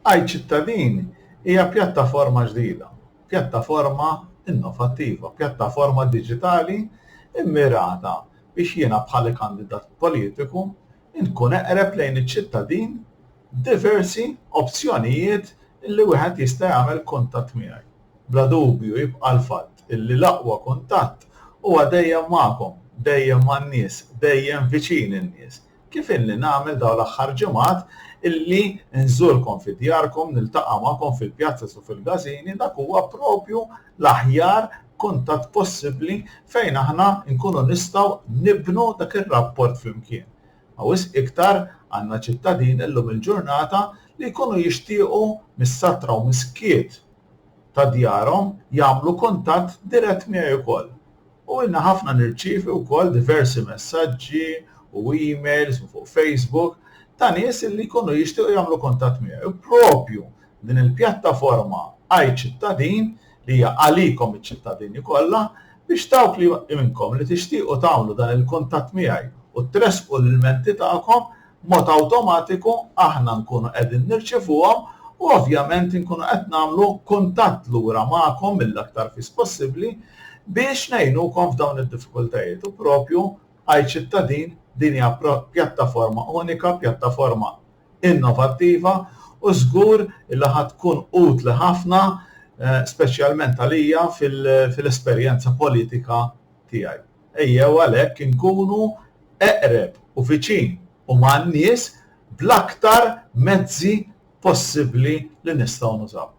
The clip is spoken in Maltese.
iCittadin hija pjattaforma ġdida, pjattaforma innovattiva, pjattaforma diġitali immirata biex jiena bħala kandidat politiku inkun eqreb lejn iċ-ċittadin diversi opzjonijiet illi wieħed jista' jagħmel kuntatt miegħi. Bla dubju jibqa' l-fatt illi l-aqwa kuntatt huwa dejjem magħkom, dejjem man-nies, dejjem viċin in-nies. Kif illi nagħmel dawn l-aħħar ġimgħat illi nżurkom fi djarkom, niltaqa' magħkom fil-pjazzas u fil-gażini, dak huwa proprju l-aħjar kuntatt possibbli fejn aħna nkunu nistgħu nibnu dak ir-rapport flimkien. Għawis iktar għandna ċittadin illum il-ġurnata li jkunu jixtiequ mis-satra u miskiet ta' djarhom jagħmlu kuntatt dirett miegħi wkoll. U ilna ħafna nirċievi wkoll diversi messaġġi u emails fuq Facebook ta' nies li jkunu jixtiequ jagħmlu kuntatt miegħi. Propju din il-pjattaforma iCittadin li hija għalikom iċ-ċittadini kollha biex dawk li minnkom li tixtiequ tagħmlu dan il-kuntatt miegħi u tresqu l-ilmenti tagħkom mod awtomatiku aħna nkunu qegħdin nirċevuhom u ovvjament nkunu qed nagħmlu kuntatt lura magħkom mill-aktar fis possibbli biex ngħinukom f'dawn id-diffikultajiet. U propju iCittadin din hija pjattaforma unika, pjattaforma innovattiva u żgur illi ħadd tkun utli ħafna speċjalment għalija fil-esperjenza politika tiegħi. Ejjew għalhekk inkunu eqreb u viċin u man-nies bl-aktar mezzi possibbli li nistgħu nużaw.